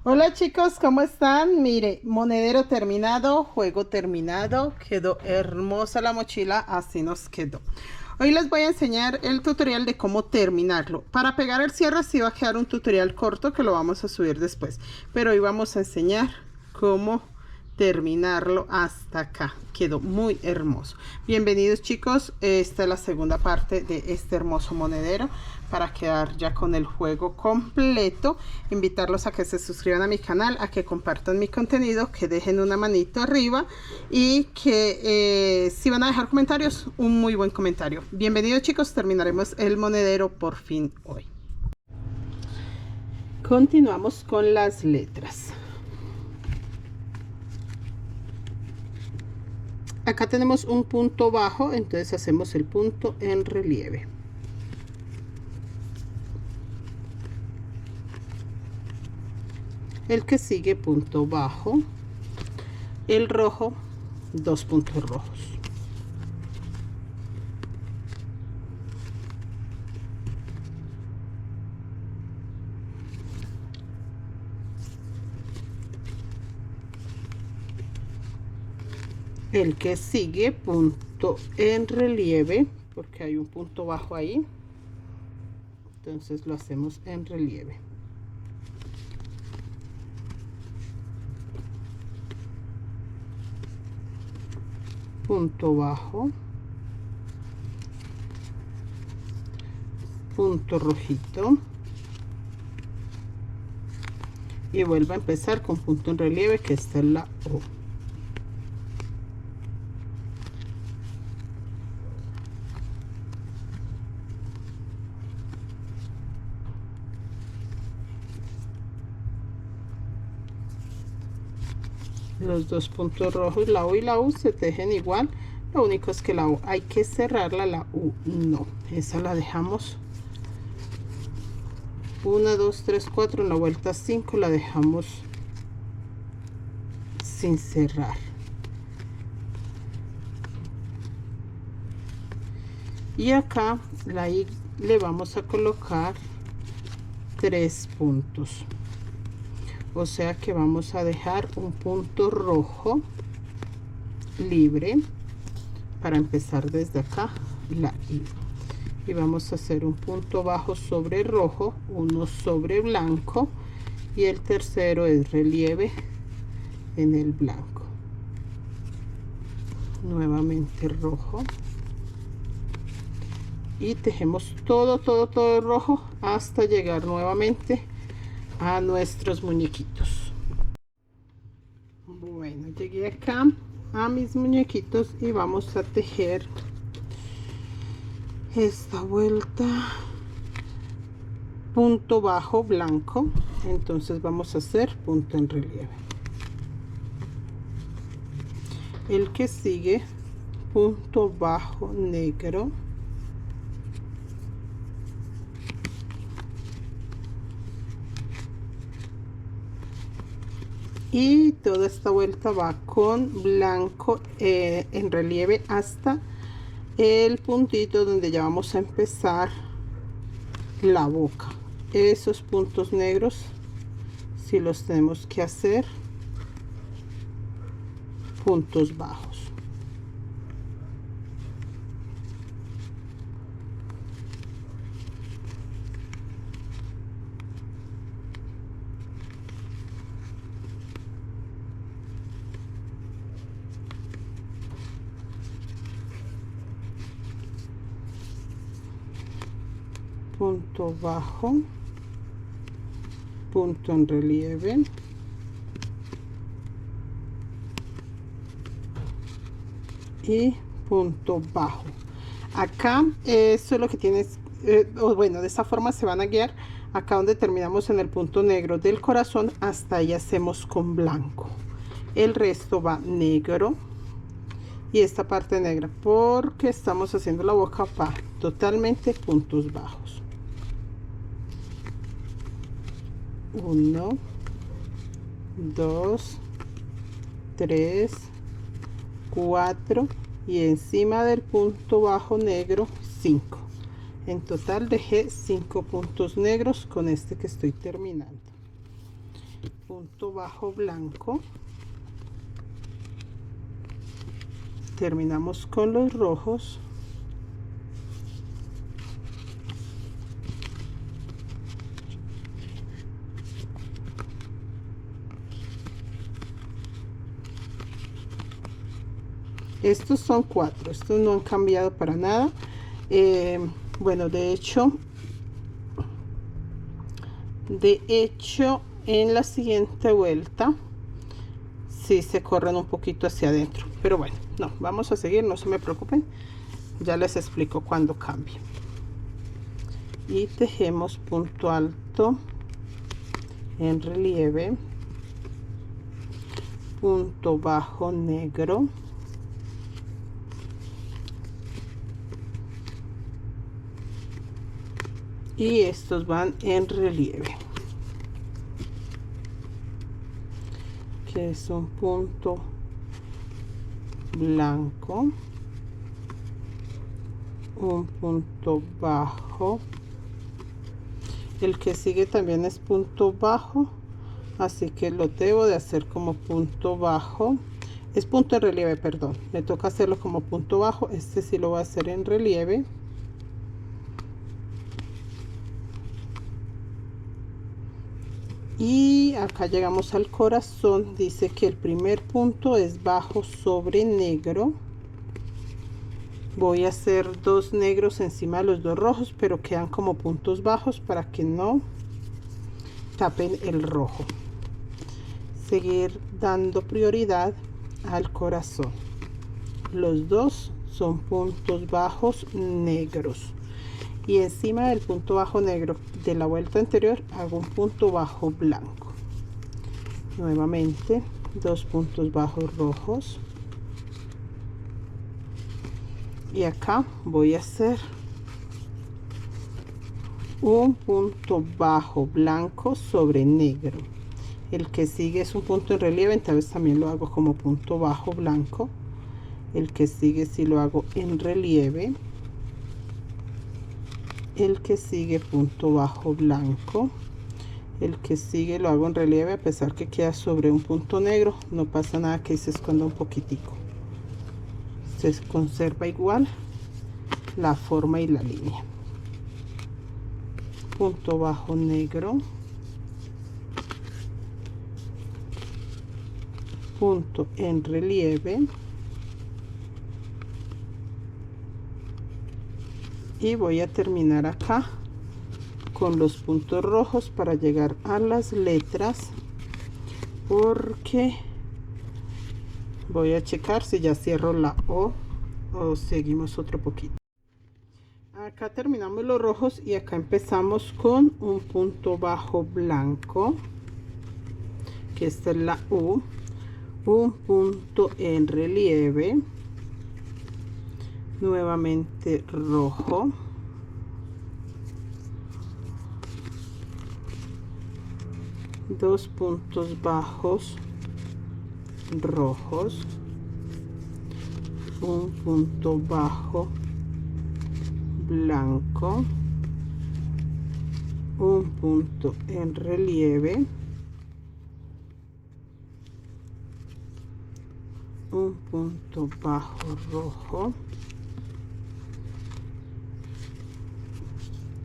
Hola chicos, ¿cómo están? Mire, monedero terminado, juego terminado, quedó hermosa la mochila, así nos quedó. Hoy les voy a enseñar el tutorial de cómo terminarlo. Para pegar el cierre sí va a quedar un tutorial corto que lo vamos a subir después, pero hoy vamos a enseñar cómo terminarlo hasta acá. Quedó muy hermoso. Bienvenidos chicos, esta es la segunda parte de este hermoso monedero para quedar ya con el juego completo. Invitarlos a que se suscriban a mi canal, a que compartan mi contenido, que dejen una manito arriba y que si van a dejar comentarios, un muy buen comentario. Bienvenidos chicos, terminaremos el monedero por fin hoy. Continuamos con las letras. Acá tenemos un punto bajo, entonces hacemos el punto en relieve. El que sigue punto bajo, el rojo, 2 puntos rojos. El que sigue punto en relieve, porque hay un punto bajo ahí, entonces lo hacemos en relieve. Punto bajo, punto rojito y vuelvo a empezar con punto en relieve, que esta es la O. Los dos puntos rojos, la O y la U, se tejen igual. Lo único es que la O hay que cerrarla, la U no. Esa la dejamos 1, 2, 3, 4, en la vuelta 5 la dejamos sin cerrar. Y acá la I le vamos a colocar 3 puntos. O sea que vamos a dejar un punto rojo libre para empezar desde acá la I. Y vamos a hacer un punto bajo sobre rojo, uno sobre blanco y el tercero es relieve en el blanco. Nuevamente rojo y tejemos todo rojo hasta llegar nuevamente a nuestros muñequitos. Bueno, llegué acá a mis muñequitos y vamos a tejer esta vuelta punto bajo blanco, entonces vamos a hacer punto en relieve. El que sigue punto bajo negro, y toda esta vuelta va con blanco en relieve hasta el puntito donde ya vamos a empezar la boca. Esos puntos negros si los tenemos que hacer puntos bajos. Punto bajo, punto en relieve, y punto bajo. Acá eso es lo que tienes, bueno, de esta forma se van a guiar. Acá donde terminamos en el punto negro del corazón, hasta ahí hacemos con blanco. El resto va negro y esta parte negra, porque estamos haciendo la boca va totalmente puntos bajos. 1, 2, 3, 4 y encima del punto bajo negro 5. En total dejé 5 puntos negros con este que estoy terminando. punto bajo blanco, terminamos con los rojos, estos son 4, estos no han cambiado para nada. Bueno, de hecho en la siguiente vuelta sí se corren un poquito hacia adentro, pero bueno, no, vamos a seguir, no se me preocupen, ya les explico cuando cambie. Y tejemos punto alto en relieve, punto bajo negro, y estos van en relieve, que es un punto blanco, un punto bajo, el que sigue también es punto bajo, así que lo debo de hacer como punto bajo, es punto en relieve, perdón, me toca hacerlo como punto bajo, este sí lo voy a hacer en relieve. Y acá llegamos al corazón, dice que el primer punto es bajo sobre negro. Voy a hacer 2 negros encima de los 2 rojos, pero quedan como puntos bajos para que no tapen el rojo. Seguir dando prioridad al corazón. Los 2 son puntos bajos negros. Y encima del punto bajo negro de la vuelta anterior hago un punto bajo blanco, nuevamente 2 puntos bajos rojos, y acá voy a hacer un punto bajo blanco sobre negro. El que sigue es un punto en relieve, entonces también lo hago como punto bajo blanco. El que sigue si lo hago en relieve, el que sigue punto bajo blanco, el que sigue lo hago en relieve, a pesar que queda sobre un punto negro, no pasa nada que se esconda un poquitico, se conserva igual la forma y la línea. Punto bajo negro, punto en relieve, y voy a terminar acá con los puntos rojos para llegar a las letras, porque voy a checar si ya cierro la O o seguimos otro poquito. Acá terminamos los rojos y acá empezamos con un punto bajo blanco, que esta es la U, un punto en relieve, nuevamente rojo, dos puntos bajos rojos, un punto bajo blanco, un punto en relieve, un punto bajo rojo,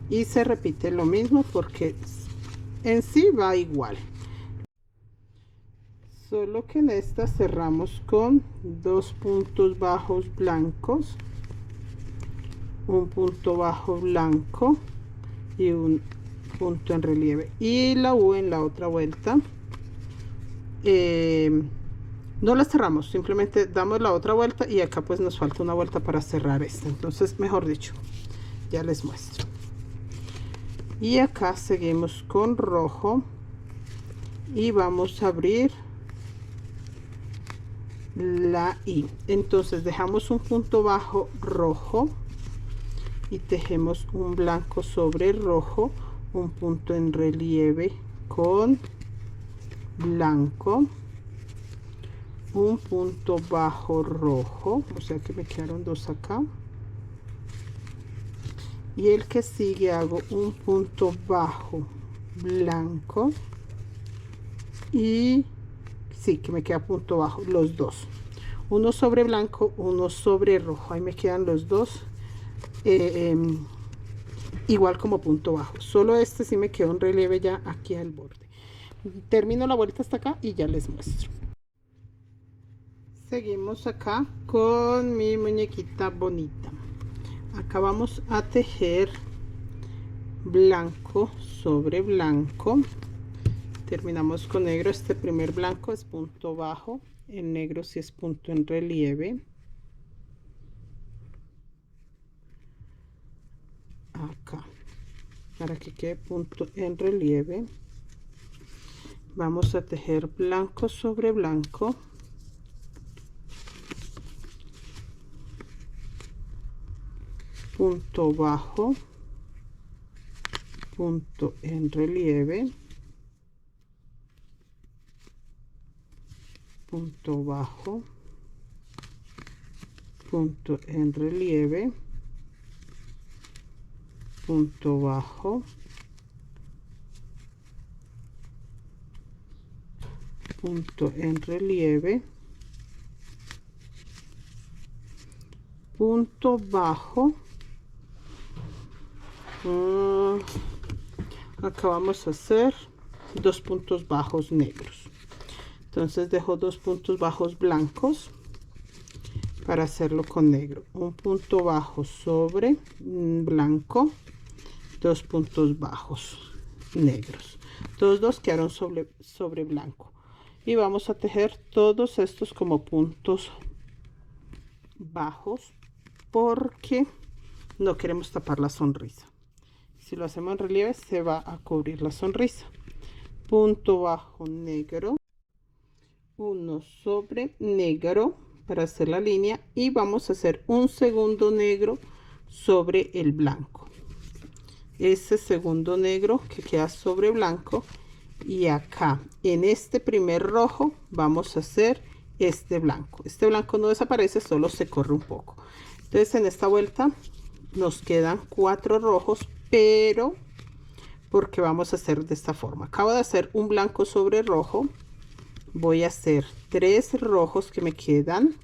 y se repite lo mismo porque en sí va igual, solo que en esta cerramos con 2 puntos bajos blancos, un punto bajo blanco y un punto en relieve. Y la U en la otra vuelta no la cerramos, simplemente damos la otra vuelta, y acá pues nos falta una vuelta para cerrar esta, entonces mejor dicho ya les muestro. Y acá seguimos con rojo y vamos a abrir la I, entonces dejamos un punto bajo rojo y tejemos un blanco sobre rojo, un punto en relieve con blanco, un punto bajo rojo, o sea que me quedaron 2 acá, y el que sigue hago un punto bajo blanco, y sí que me queda punto bajo, los dos, uno sobre blanco, uno sobre rojo. Ahí me quedan los dos igual como punto bajo, solo este sí me quedó en relieve ya aquí al borde. Termino la vuelta hasta acá y ya les muestro. Seguimos acá con mi muñequita bonita. Acá vamos a tejer blanco sobre blanco. Terminamos con negro. Este primer blanco es punto bajo, el negro sí es punto en relieve. Acá, para que quede punto en relieve, vamos a tejer blanco sobre blanco, punto bajo, punto en relieve, punto bajo, punto en relieve, punto bajo, punto en relieve, punto bajo. Acá vamos a hacer dos puntos bajos negros, entonces dejo dos puntos bajos blancos para hacerlo con negro, un punto bajo sobre blanco, dos puntos bajos negros, todos dos quedaron sobre blanco, y vamos a tejer todos estos como puntos bajos porque no queremos tapar la sonrisa. Si lo hacemos en relieve se va a cubrir la sonrisa. Punto bajo negro, uno sobre negro para hacer la línea, y vamos a hacer un segundo negro sobre el blanco, ese segundo negro que queda sobre blanco, y acá en este primer rojo vamos a hacer este blanco no desaparece, solo se corre un poco. Entonces en esta vuelta nos quedan 4 rojos, pero porque vamos a hacer de esta forma. Acabo de hacer un blanco sobre rojo, voy a hacer 3 rojos que me quedan,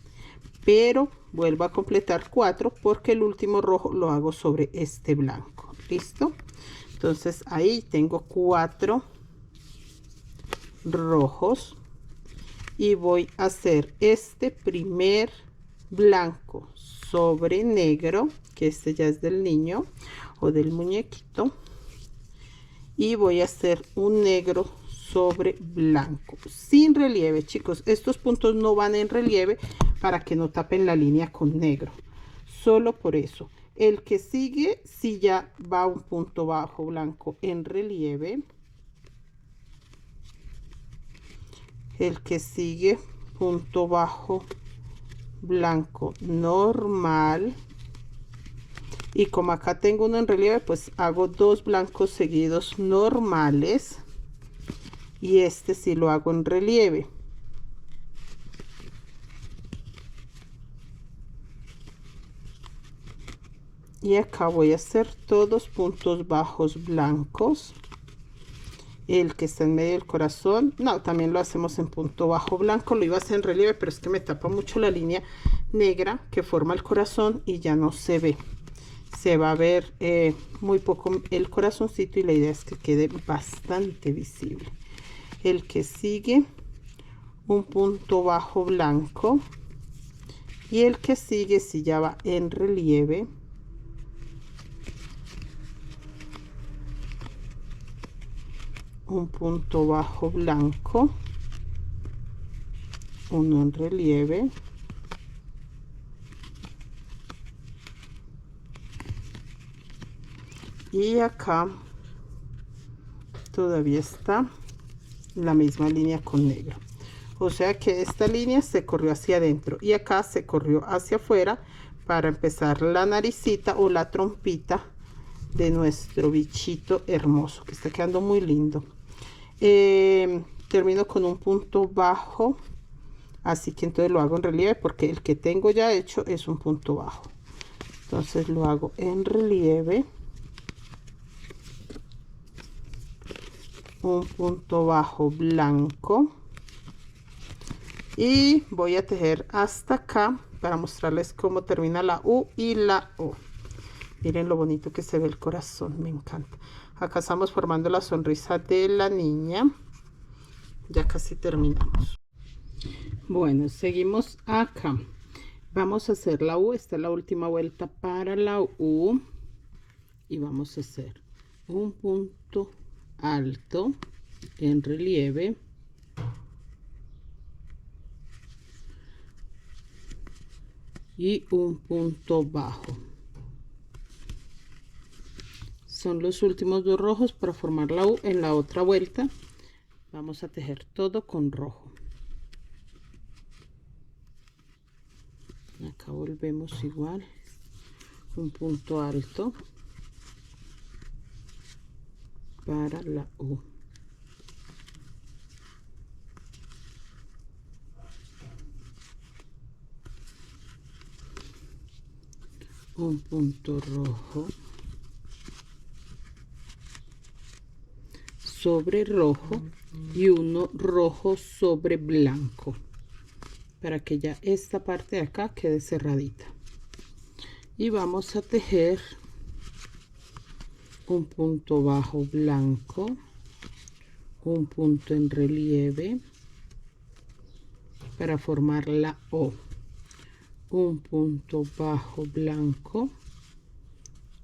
pero vuelvo a completar 4 porque el último rojo lo hago sobre este blanco. Listo, entonces ahí tengo 4 rojos y voy a hacer este primer blanco sobre negro, que este ya es del niño o del muñequito, y voy a hacer un negro sobre blanco sin relieve. Chicos, estos puntos no van en relieve para que no tapen la línea con negro, solo por eso. El que sigue si ya va un punto bajo blanco en relieve, el que sigue punto bajo blanco normal, y como acá tengo uno en relieve, pues hago 2 blancos seguidos normales, y este sí lo hago en relieve. Y acá voy a hacer todos puntos bajos blancos. El que está en medio del corazón, no, también lo hacemos en punto bajo blanco. Lo iba a hacer en relieve, pero es que me tapa mucho la línea negra que forma el corazón y ya no se ve. Se va a ver muy poco el corazoncito, y la idea es que quede bastante visible. El que sigue, un punto bajo blanco, y el que sigue si ya va en relieve, un punto bajo blanco, uno en relieve, y acá todavía está la misma línea con negro, o sea que esta línea se corrió hacia adentro y acá se corrió hacia afuera para empezar la naricita o la trompita de nuestro bichito hermoso, que está quedando muy lindo. Termino con un punto bajo, así que entonces lo hago en relieve porque el que tengo ya hecho es un punto bajo, entonces lo hago en relieve, un punto bajo blanco y voy a tejer hasta acá para mostrarles cómo termina la U y la O. Miren lo bonito que se ve el corazón, me encanta. Acá estamos formando la sonrisa de la niña. Ya casi terminamos. Bueno, seguimos acá. Vamos a hacer la U. Esta es la última vuelta para la U. Y vamos a hacer un punto alto en relieve. Y un punto bajo. Son los últimos dos rojos para formar la U. En la otra vuelta vamos a tejer todo con rojo. Acá volvemos igual, un punto alto para la U. Un punto rojo sobre rojo y uno rojo sobre blanco para que ya esta parte de acá quede cerradita. Y vamos a tejer un punto bajo blanco, un punto en relieve para formar la O, un punto bajo blanco,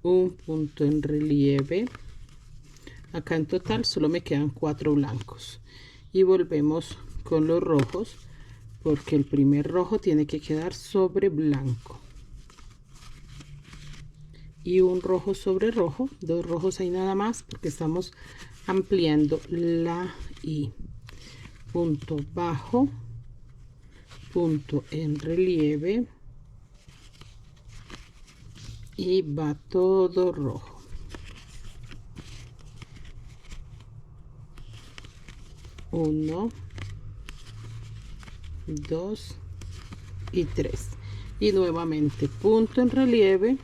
un punto en relieve. Acá en total solo me quedan 4 blancos y volvemos con los rojos porque el primer rojo tiene que quedar sobre blanco y un rojo sobre rojo, 2 rojos ahí nada más porque estamos ampliando la I. Punto bajo, punto en relieve y va todo rojo. 1, 2 y 3 y nuevamente punto en relieve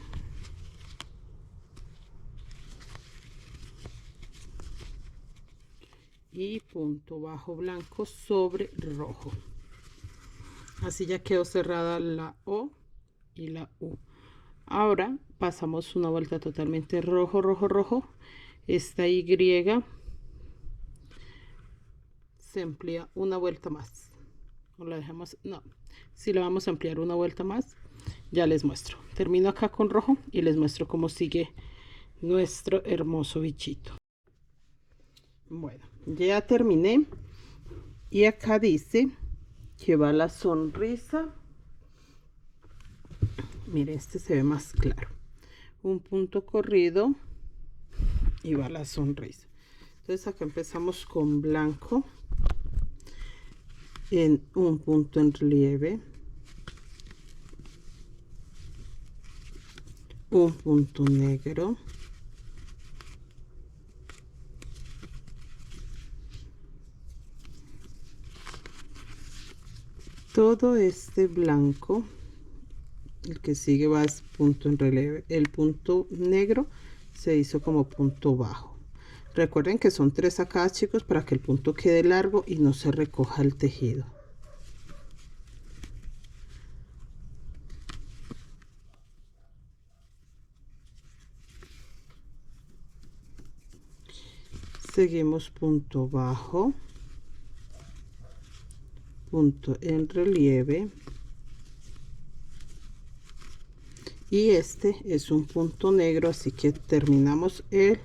y punto bajo blanco sobre rojo. Así ya quedó cerrada la O y la U. Ahora pasamos una vuelta totalmente rojo, rojo, rojo. Esta Y se amplía una vuelta más. O la dejamos, no, si la vamos a ampliar una vuelta más, ya les muestro. Termino acá con rojo y les muestro cómo sigue nuestro hermoso bichito. Bueno, ya terminé y acá dice que va la sonrisa. Mire, este se ve más claro. Un punto corrido y va la sonrisa. Entonces acá empezamos con blanco en un punto en relieve, un punto negro, todo este blanco, el que sigue va a punto en relieve, el punto negro se hizo como punto bajo. Recuerden que son 3 acá, chicos, para que el punto quede largo y no se recoja el tejido. Seguimos punto bajo, punto en relieve y este es un punto negro, así que terminamos el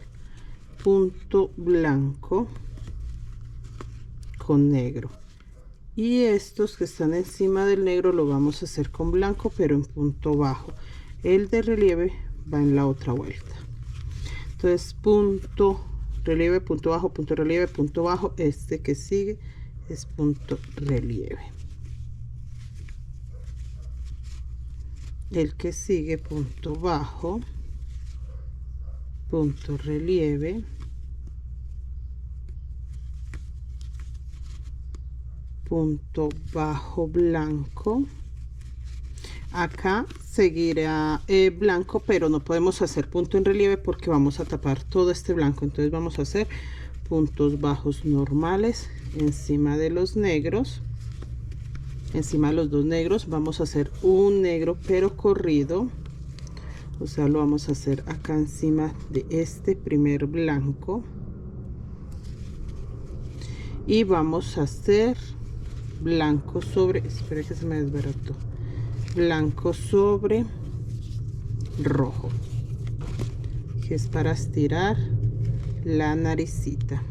punto blanco con negro y estos que están encima del negro lo vamos a hacer con blanco pero en punto bajo. El de relieve va en la otra vuelta. Entonces punto relieve, punto bajo, punto relieve, punto bajo. Este que sigue es punto relieve, el que sigue punto bajo, punto relieve, punto bajo blanco. Acá seguirá blanco, pero no podemos hacer punto en relieve porque vamos a tapar todo este blanco. Entonces vamos a hacer puntos bajos normales encima de los negros, encima de los dos negros. Vamos a hacer un negro pero corrido, o sea, lo vamos a hacer acá encima de este primer blanco, y vamos a hacer blanco sobre, espera que se me desbarató, blanco sobre rojo, que es para estirar la naricita,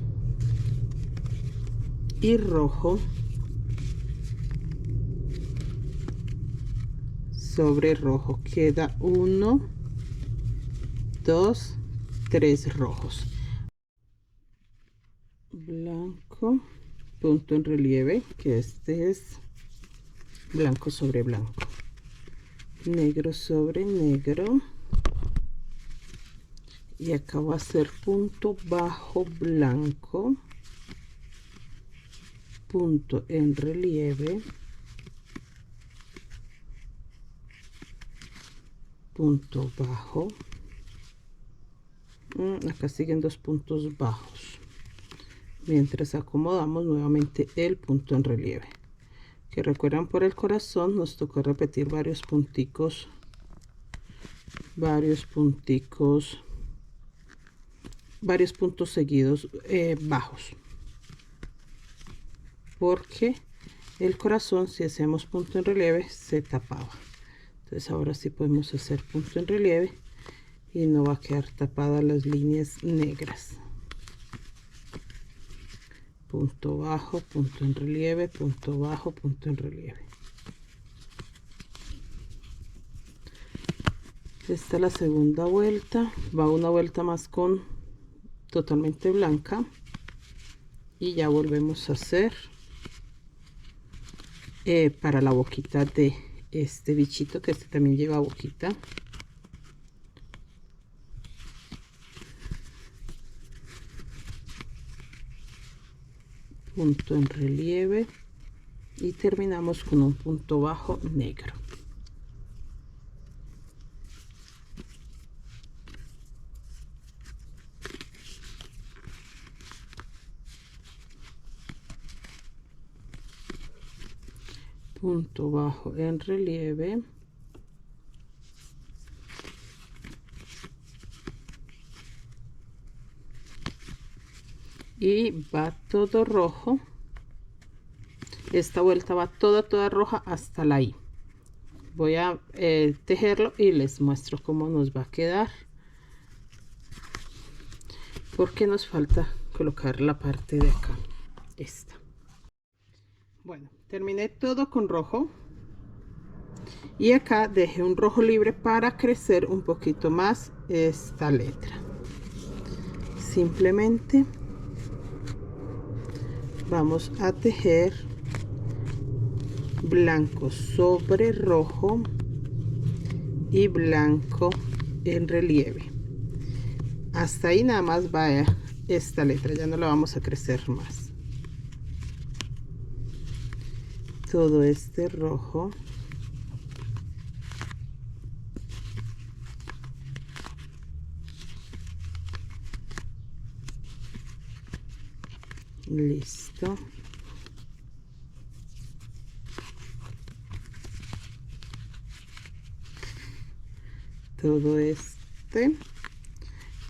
y rojo sobre rojo. Queda 1, 2, 3 rojos. Blanco, punto en relieve, que este es blanco sobre blanco, negro sobre negro, y acá va a ser punto bajo blanco, punto en relieve, punto bajo. Acá siguen dos puntos bajos mientras acomodamos nuevamente el punto en relieve, que recuerdan, por el corazón nos tocó repetir varios puntos seguidos bajos, porque el corazón, si hacemos punto en relieve, se tapaba. Entonces ahora sí podemos hacer punto en relieve y no va a quedar tapadas las líneas negras. Punto bajo, punto en relieve, punto bajo, punto en relieve. Esta es la segunda vuelta, va una vuelta más con totalmente blanca, y ya volvemos a hacer para la boquita de este bichito, que este también lleva boquita. Punto en relieve y terminamos con un punto bajo negro. Punto bajo en relieve, y va todo rojo. Esta vuelta va toda roja hasta la I. Voy a tejerlo y les muestro cómo nos va a quedar, porque nos falta colocar la parte de acá, esta. Bueno, terminé todo con rojo, y acá dejé un rojo libre para crecer un poquito más esta letra. Simplemente vamos a tejer blanco sobre rojo y blanco en relieve. Hasta ahí nada más va esta letra, ya no la vamos a crecer más. Todo este rojo, listo. Todo este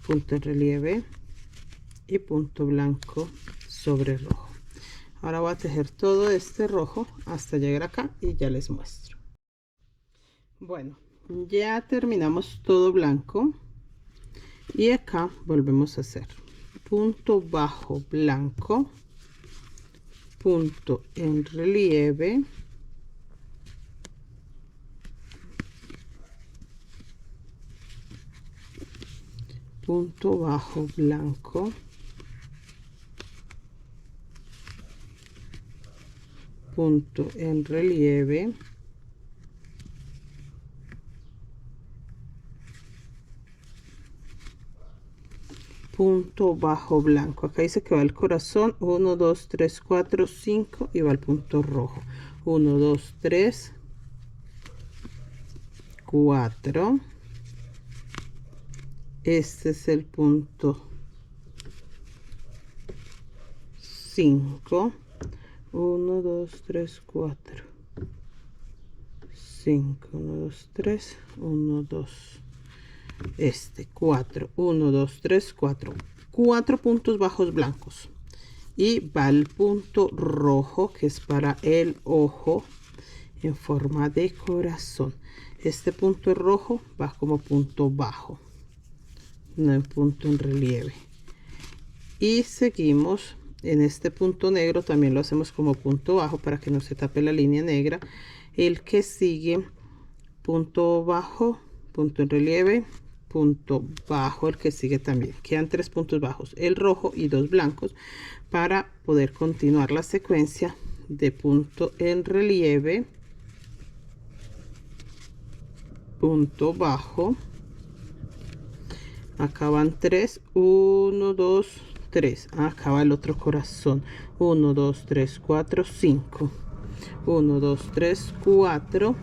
punto en relieve y punto blanco sobre rojo. Ahora voy a tejer todo este rojo hasta llegar acá y ya les muestro. Bueno, ya terminamos todo blanco, y acá volvemos a hacer punto bajo blanco, punto en relieve, punto bajo blanco, punto en relieve, punto bajo blanco. Acá dice que va el corazón, 1 2 3 4 5, y va el punto rojo, 1 2 3 4. Este es el punto 5, 1 2 3 4 5, 1 2 3 1 2 4 1 2 3 4 4 puntos bajos blancos, y va el punto rojo que es para el ojo en forma de corazón. Este punto rojo va como punto bajo, no en punto en relieve, y seguimos en este punto negro, también lo hacemos como punto bajo para que no se tape la línea negra. El que sigue, punto bajo, punto en relieve, punto bajo, el que sigue también. Quedan 3 puntos bajos, el rojo y 2 blancos, para poder continuar la secuencia de punto en relieve, punto bajo. Acá van 3, 1 2 3, acá va el otro corazón, 1 2 3 4 5, 1 2 3 4,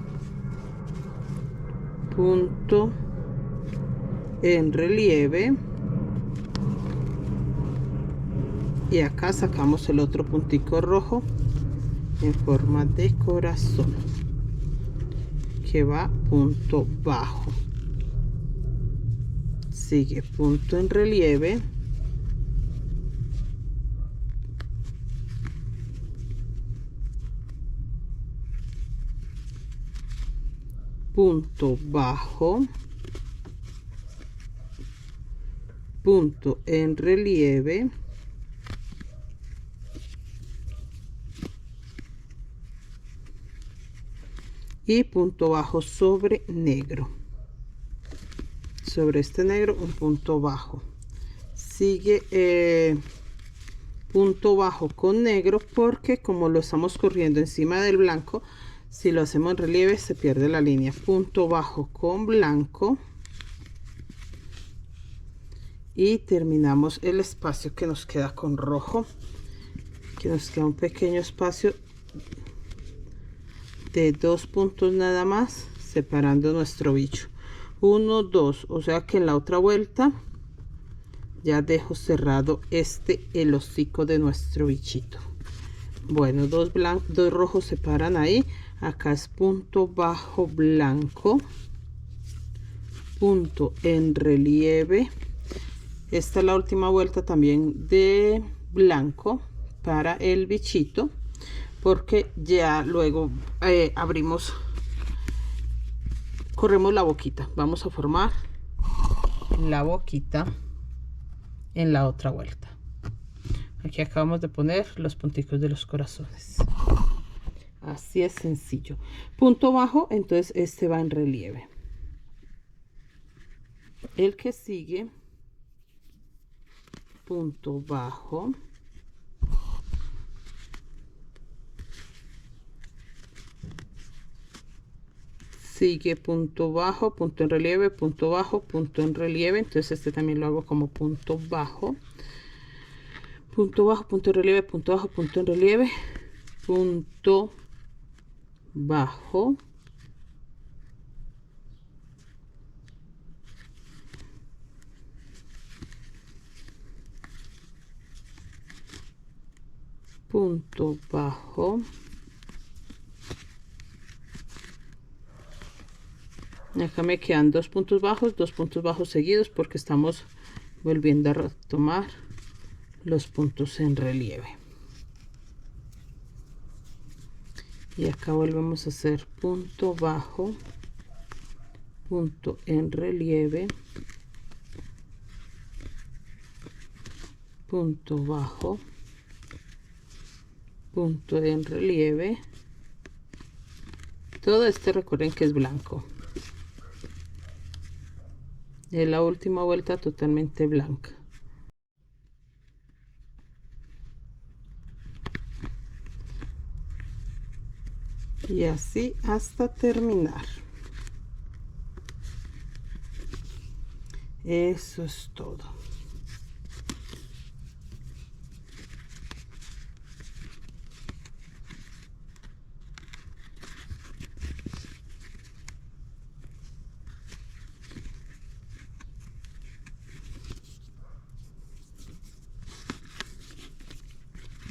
punto en relieve, y acá sacamos el otro puntico rojo en forma de corazón que va punto bajo. Sigue punto en relieve, punto bajo, punto en relieve, y punto bajo sobre negro. Sobre este negro un punto bajo. Sigue punto bajo con negro, porque como lo estamos corriendo encima del blanco, si lo hacemos en relieve se pierde la línea. Punto bajo con blanco, y terminamos el espacio que nos queda con rojo, que nos queda un pequeño espacio de 2 puntos nada más, separando nuestro bicho. 1 2, o sea que en la otra vuelta ya dejo cerrado el hocico de nuestro bichito. Bueno, dos rojos se paran ahí. Acá es punto bajo blanco, punto en relieve. Esta es la última vuelta también de blanco para el bichito, porque ya luego corremos la boquita. Vamos a formar la boquita en la otra vuelta. Aquí acabamos de poner los punticos de los corazones. Así es sencillo. Punto bajo, entonces este va en relieve. El que sigue, punto bajo, sigue punto bajo, punto en relieve, punto bajo, punto en relieve. Entonces este también lo hago como punto bajo, punto bajo, punto en relieve, punto bajo, punto en relieve, punto bajo, punto bajo. Acá me quedan 2 puntos bajos seguidos, porque estamos volviendo a retomar los puntos en relieve. Y acá volvemos a hacer punto bajo, punto en relieve, punto bajo, punto en relieve. Todo este recuerden que es blanco. En la última vuelta totalmente blanca. Y así hasta terminar. Eso es todo.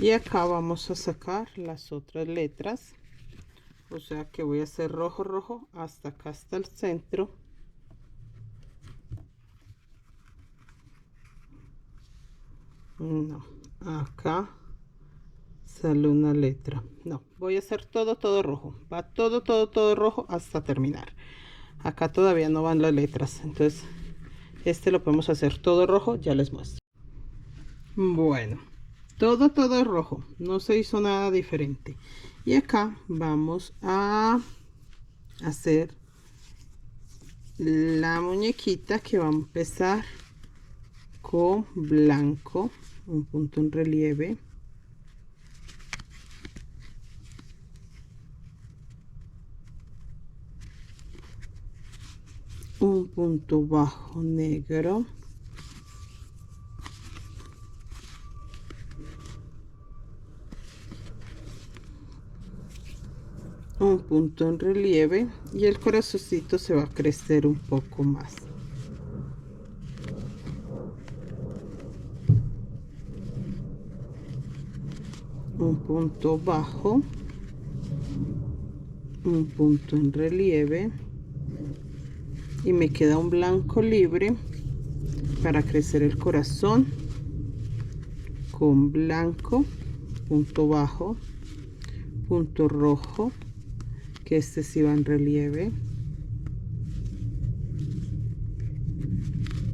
Y acá vamos a sacar las otras letras, o sea que voy a hacer rojo rojo hasta acá, hasta el centro. No, acá sale una letra. No, voy a hacer todo rojo, va todo rojo hasta terminar. Acá todavía no van las letras, entonces este lo podemos hacer todo rojo, ya les muestro. Bueno, todo rojo, no se hizo nada diferente. Y acá vamos a hacer la muñequita, que va a empezar con blanco, un punto en relieve, un punto bajo negro, un punto en relieve, y el corazoncito se va a crecer un poco más. Un punto bajo, un punto en relieve, y me queda un blanco libre para crecer el corazón con blanco, punto bajo, punto rojo, que este sí va en relieve,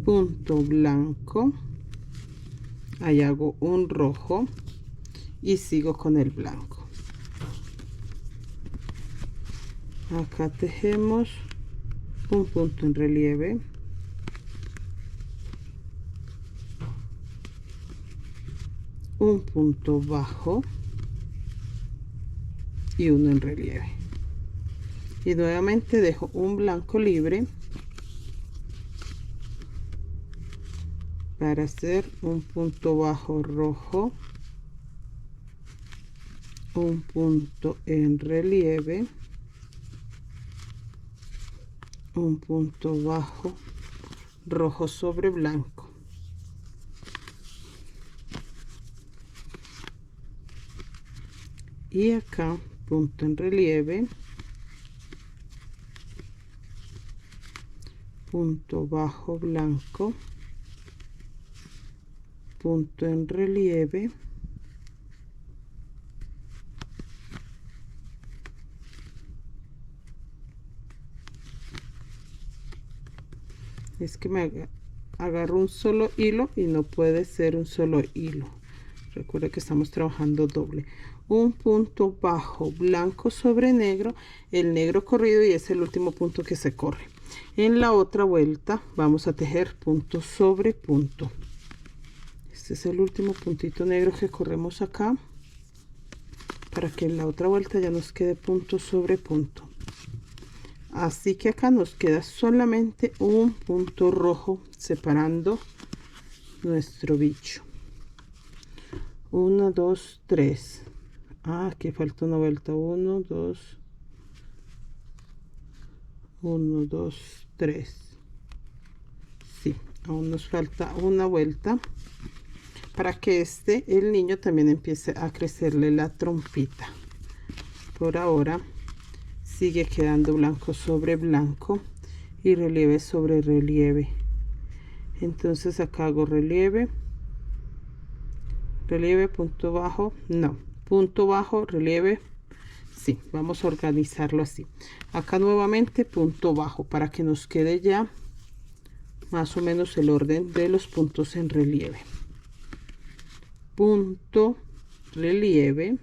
punto blanco, ahí hago un rojo y sigo con el blanco. Acá tejemos un punto en relieve, un punto bajo y uno en relieve, y nuevamente dejo un blanco libre para hacer un punto bajo rojo, un punto en relieve, un punto bajo rojo sobre blanco, y acá punto en relieve, punto bajo blanco, punto en relieve, es que me agarro un solo hilo y no puede ser un solo hilo. Recuerda que estamos trabajando doble. Un punto bajo blanco sobre negro, el negro corrido, y es el último punto que se corre. En la otra vuelta vamos a tejer punto sobre punto. Este es el último puntito negro que corremos acá, para que en la otra vuelta ya nos quede punto sobre punto. Así que acá nos queda solamente un punto rojo separando nuestro bicho. 1, 2, 3. Aquí falta una vuelta. 1, 2, 1, 2, 3. Sí, aún nos falta una vuelta para que el niño también empiece a crecerle la trompita. Por ahora sigue quedando blanco sobre blanco y relieve sobre relieve. Entonces acá hago relieve, relieve, punto bajo, no, punto bajo, relieve. Sí, vamos a organizarlo así. Acá nuevamente punto bajo para que nos quede ya más o menos el orden de los puntos en relieve. Punto, relieve,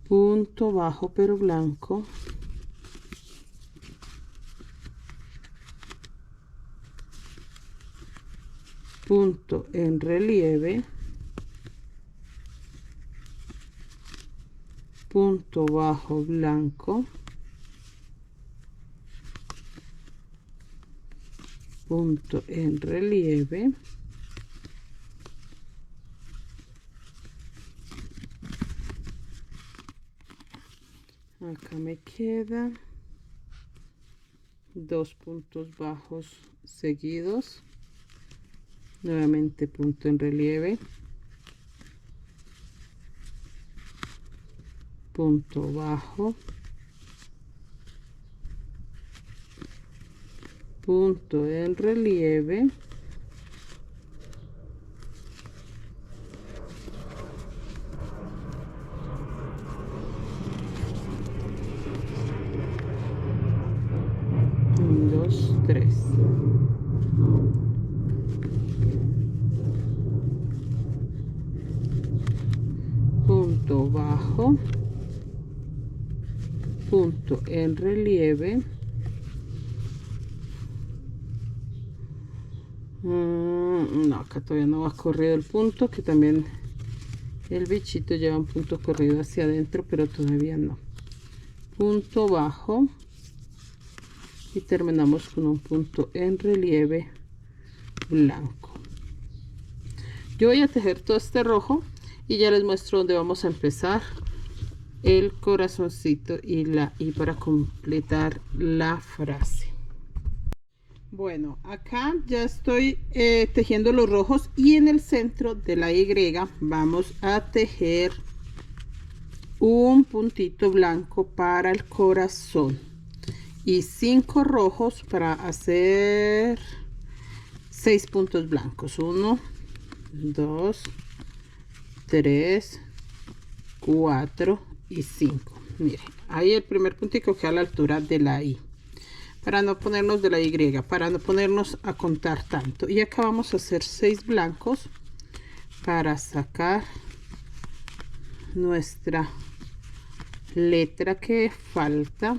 punto bajo pero blanco, punto en relieve, punto bajo blanco, punto en relieve, acá me queda 2 puntos bajos seguidos, nuevamente punto en relieve, punto bajo, punto en relieve, un, dos, tres, punto bajo, punto en relieve, no, acá todavía no va corrido el punto, que también el bichito lleva un punto corrido hacia adentro, pero todavía no. Punto bajo y terminamos con un punto en relieve blanco. Yo voy a tejer todo este rojo y ya les muestro dónde vamos a empezar el corazoncito y la I para completar la frase. Bueno, acá ya estoy tejiendo los rojos y en el centro de la Y vamos a tejer un puntito blanco para el corazón y 5 rojos para hacer 6 puntos blancos. 1, 2, 3, 4 y 5. Miren, ahí el primer puntito queda a la altura de la I, para no ponernos de la Y, para no ponernos a contar tanto. Y acá vamos a hacer 6 blancos para sacar nuestra letra que falta.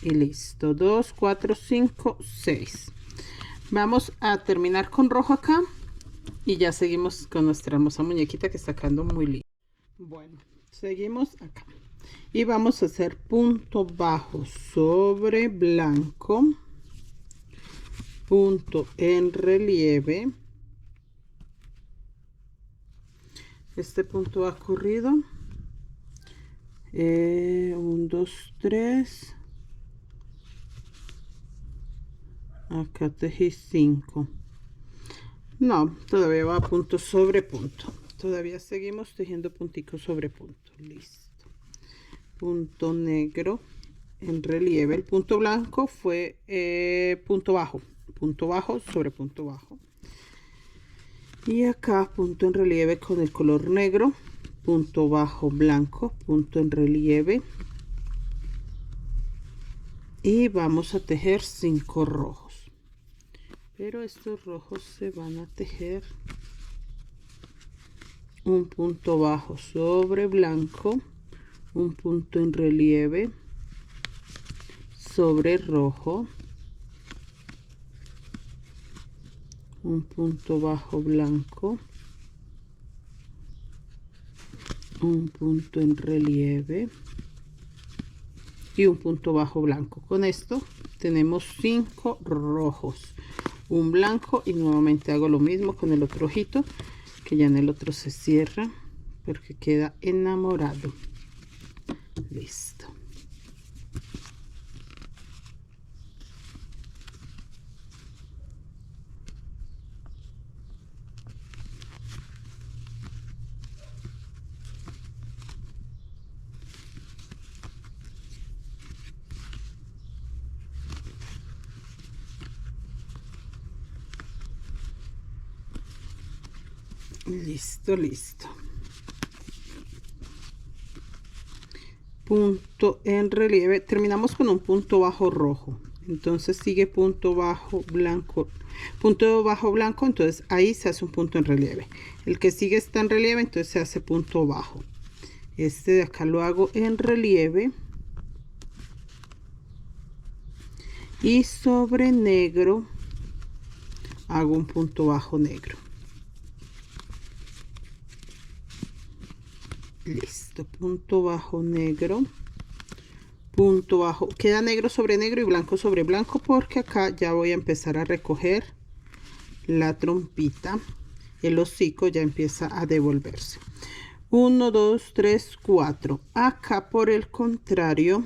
Y listo, 2, 4, 5, 6. Vamos a terminar con rojo acá y ya seguimos con nuestra hermosa muñequita que está quedando muy linda. Bueno, seguimos acá y vamos a hacer punto bajo sobre blanco, punto en relieve. Este punto va corrido, 1, 2, 3, acá tejí 5. No, todavía va punto sobre punto, todavía seguimos tejiendo puntico sobre punto. Listo, punto negro en relieve. El punto blanco fue punto bajo sobre punto bajo, y acá punto en relieve con el color negro, punto bajo blanco, punto en relieve, y vamos a tejer 5 rojos, pero estos rojos se van a tejer un punto bajo sobre blanco, un punto en relieve sobre rojo, un punto bajo blanco, un punto en relieve y un punto bajo blanco. Con esto tenemos 5 rojos, un blanco, y nuevamente hago lo mismo con el otro ojito, que ya en el otro se cierra porque queda enamorado. Listo. Listo, listo. Punto en relieve, terminamos con un punto bajo rojo, entonces sigue punto bajo blanco, entonces ahí se hace un punto en relieve. El que sigue está en relieve, entonces se hace punto bajo. Este de acá lo hago en relieve y sobre negro hago un punto bajo negro. Listo, punto bajo negro, punto bajo, queda negro sobre negro y blanco sobre blanco, porque acá ya voy a empezar a recoger la trompita, el hocico ya empieza a devolverse. 1, 2, 3, 4. Acá por el contrario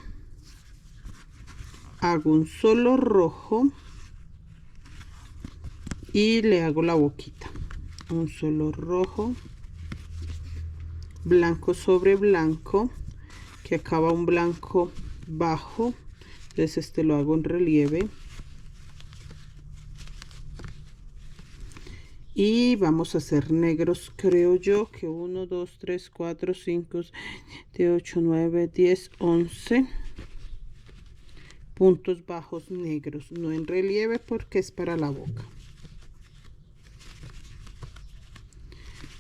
hago un solo rojo y le hago la boquita, un solo rojo, blanco sobre blanco, que acaba un blanco bajo, entonces este lo hago en relieve. Y vamos a hacer negros, creo yo que 1 2 3 4 5 7 8 9 10 11 puntos bajos negros, no en relieve porque es para la boca.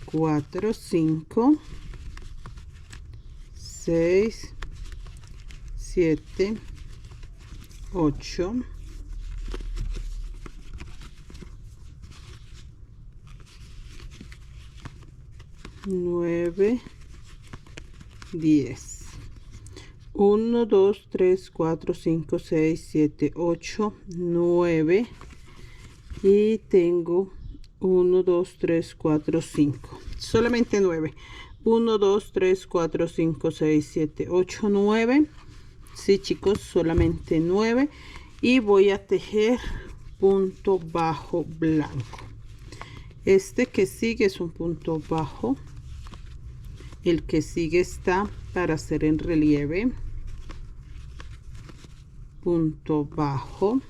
4 5 6 7 8 9 10 1 2 3 4 5 6 7 8 9 y tengo 1 2 3 4 5, solamente 9. 1 2 3 4 5 6 7 8 9. Sí, chicos, solamente 9. Y voy a tejer punto bajo blanco. Este que sigue es un punto bajo, el que sigue está para hacer en relieve, punto bajo,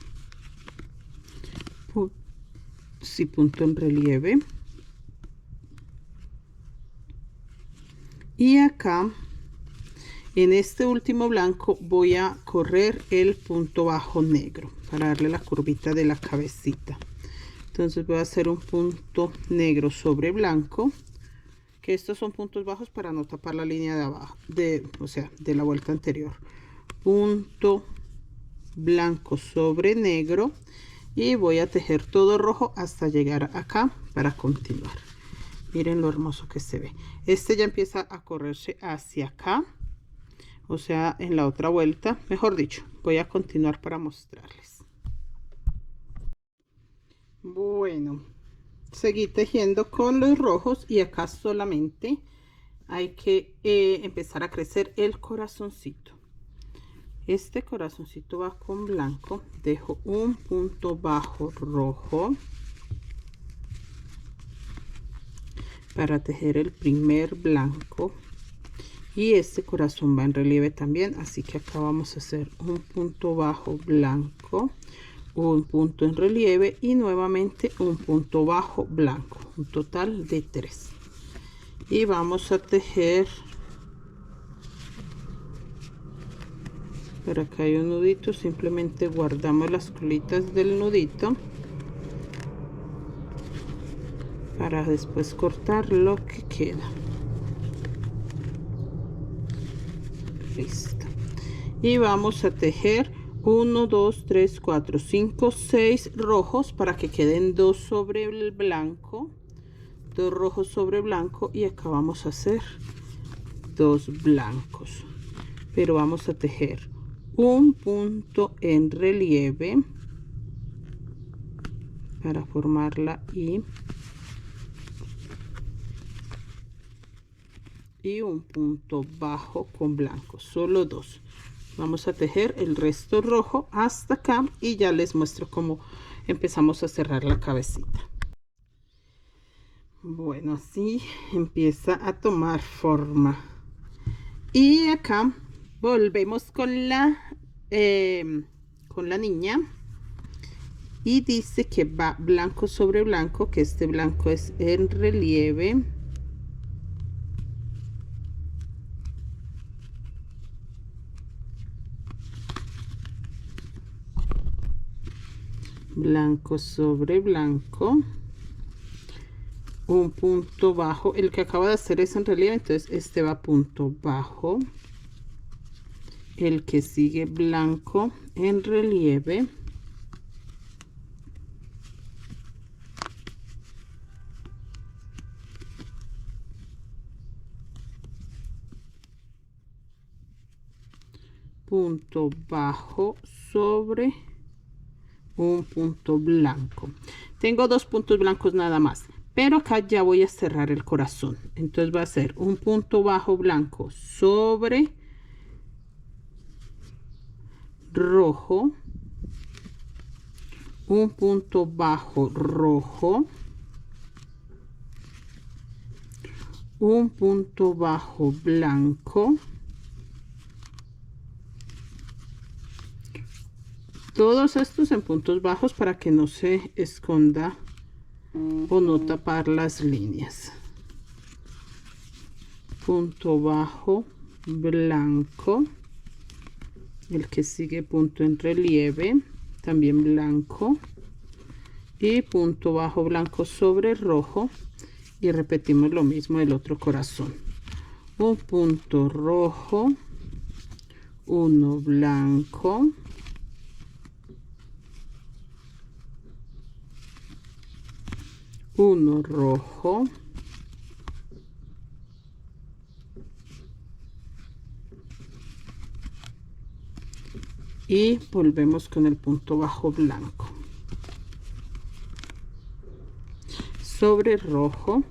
sí, punto en relieve, y acá en este último blanco voy a correr el punto bajo negro para darle la curvita de la cabecita. Entonces voy a hacer un punto negro sobre blanco, que estos son puntos bajos para no tapar la línea de abajo, o sea, de la vuelta anterior. Punto blanco sobre negro y voy a tejer todo rojo hasta llegar acá para continuar. Miren lo hermoso que se ve. Este ya empieza a correrse hacia acá, o sea, en la otra vuelta, mejor dicho, voy a continuar para mostrarles. Bueno, seguí tejiendo con los rojos y acá solamente hay que empezar a crecer el corazoncito. Este corazoncito va con blanco, dejo un punto bajo rojo para tejer el primer blanco, y este corazón va en relieve también, así que acá vamos a hacer un punto bajo blanco, un punto en relieve y nuevamente un punto bajo blanco, un total de 3. Y vamos a tejer, por acá hay un nudito, simplemente guardamos las colitas del nudito para después cortar lo que queda. Listo. Y vamos a tejer 1 2 3 4 5 6 rojos para que queden 2 sobre el blanco, 2 rojos sobre blanco, y acá vamos a hacer 2 blancos, pero vamos a tejer un punto en relieve para formar la I y un punto bajo con blanco, solo 2. Vamos a tejer el resto rojo hasta acá y ya les muestro cómo empezamos a cerrar la cabecita. Bueno, así empieza a tomar forma. Y acá volvemos con la niña, y dice que va blanco sobre blanco, que este blanco es en relieve. Blanco sobre blanco, un punto bajo, el que acaba de hacer es en relieve, entonces este va punto bajo, el que sigue blanco en relieve, punto bajo sobre un punto blanco. Tengo 2 puntos blancos nada más, pero acá ya voy a cerrar el corazón, entonces va a ser un punto bajo blanco sobre rojo, un punto bajo rojo, un punto bajo blanco, todos estos en puntos bajos para que no se esconda o no tapar las líneas. Punto bajo blanco, el que sigue punto en relieve, también blanco, y punto bajo blanco sobre rojo, y repetimos lo mismo del otro corazón. Un punto rojo, uno blanco, uno rojo, y volvemos con el punto bajo blanco sobre rojo,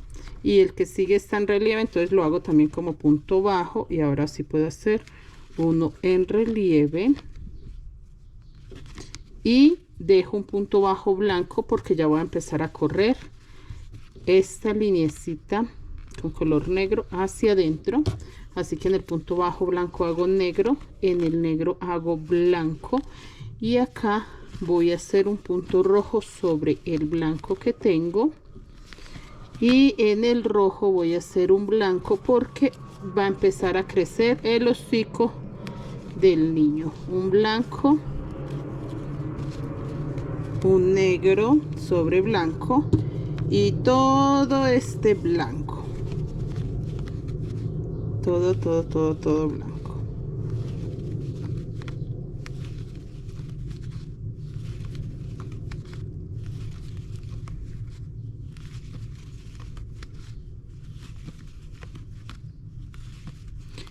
y el que sigue está en relieve, entonces lo hago también como punto bajo, y ahora sí puedo hacer uno en relieve y dejo un punto bajo blanco porque ya voy a empezar a correr esta lineecita con color negro hacia adentro. Así que en el punto bajo blanco hago negro, en el negro hago blanco, y acá voy a hacer un punto rojo sobre el blanco que tengo, y en el rojo voy a hacer un blanco porque va a empezar a crecer el hocico del niño. Un blanco, un negro sobre blanco, y todo este blanco, todo blanco.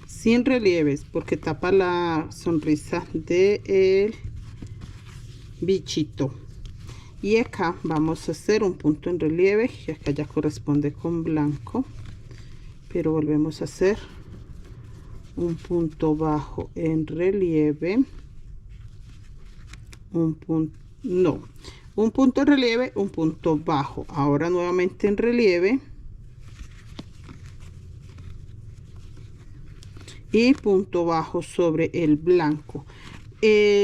Sin relieves porque tapa la sonrisa del bichito. Y acá vamos a hacer un punto en relieve, que acá ya corresponde con blanco, pero volvemos a hacer un punto bajo en relieve, un punto en relieve, un punto bajo, ahora nuevamente en relieve, y punto bajo sobre el blanco.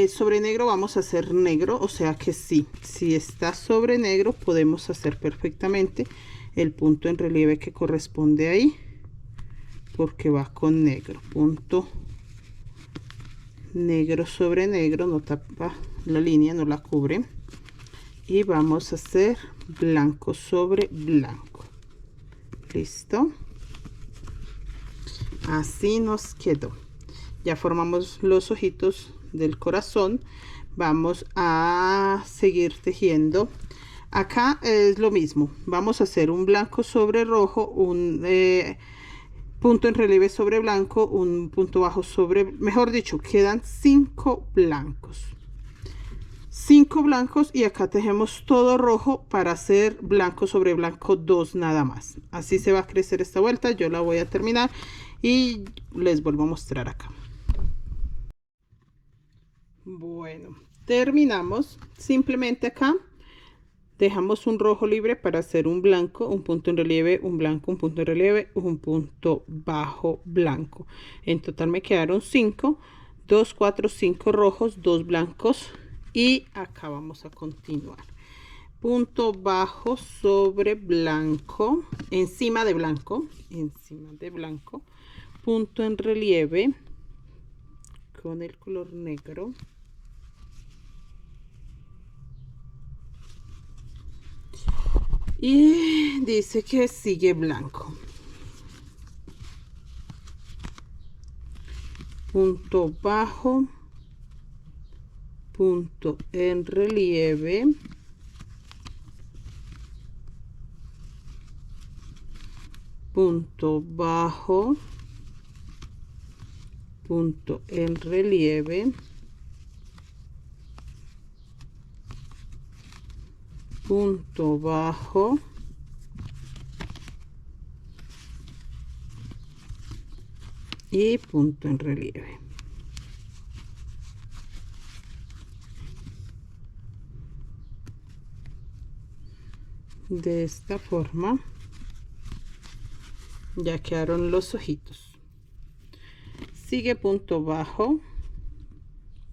Sobre negro vamos a hacer negro, o sea que sí, si está sobre negro podemos hacer perfectamente el punto en relieve que corresponde ahí, porque va con negro. Punto negro sobre negro, no tapa la línea, no la cubre, y vamos a hacer blanco sobre blanco. Listo, así nos quedó. Ya formamos los ojitos del corazón. Vamos a seguir tejiendo. Acá es lo mismo, vamos a hacer un blanco sobre rojo, un punto en relieve sobre blanco, un punto bajo sobre, mejor dicho, quedan 5 blancos, 5 blancos, y acá tejemos todo rojo para hacer blanco sobre blanco 2 nada más. Así se va a crecer esta vuelta. Yo la voy a terminar y les vuelvo a mostrar acá. Bueno, terminamos. Simplemente acá dejamos un rojo libre para hacer un blanco, un punto en relieve, un blanco, un punto en relieve, un punto bajo blanco. En total me quedaron 5, 2, 4, 5 rojos, 2 blancos, y acá vamos a continuar. Punto bajo sobre blanco, encima de blanco, punto en relieve con el color negro, y dice que sigue blanco. Punto bajo, punto en relieve, punto bajo, punto en relieve, punto bajo, y punto en relieve. de esta forma. Ya quedaron los ojitos. Sigue punto bajo,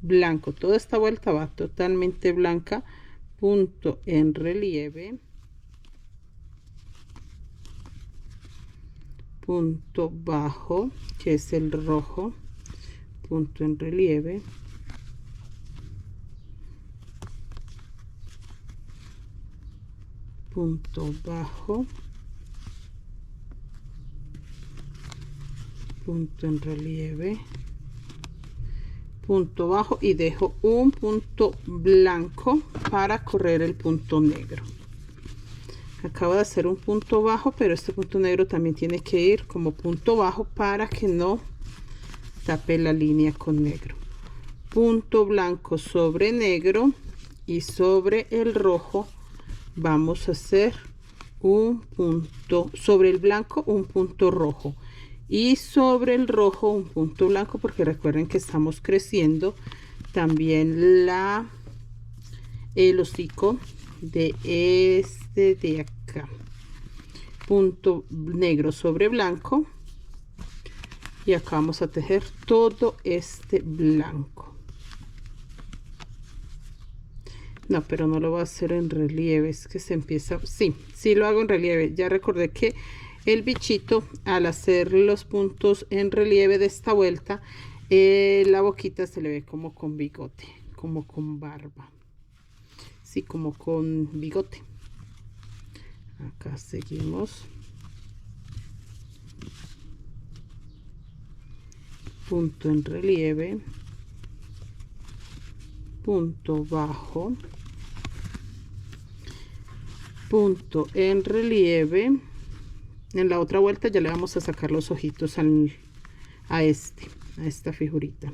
blanco, toda esta vuelta va totalmente blanca, punto en relieve, punto bajo, que es el rojo, punto en relieve, punto bajo, punto en relieve, punto bajo, y dejo un punto blanco para correr el punto negro. Acabo de hacer un punto bajo, pero este punto negro también tiene que ir como punto bajo para que no tape la línea con negro. Punto blanco sobre negro, y sobre el rojo vamos a hacer un punto, sobre el blanco un punto rojo, y sobre el rojo un punto blanco, porque recuerden que estamos creciendo también el hocico de este de acá. Punto negro sobre blanco, y acá vamos a tejer todo este blanco. No, pero no lo voy a hacer en relieve, es que se empieza, sí lo hago en relieve. Ya recordé que el bichito, al hacer los puntos en relieve de esta vuelta, la boquita se le ve como con bigote, como con barba, sí, como con bigote. Acá seguimos, punto en relieve, punto bajo, punto en relieve. En la otra vuelta ya le vamos a sacar los ojitos a esta figurita.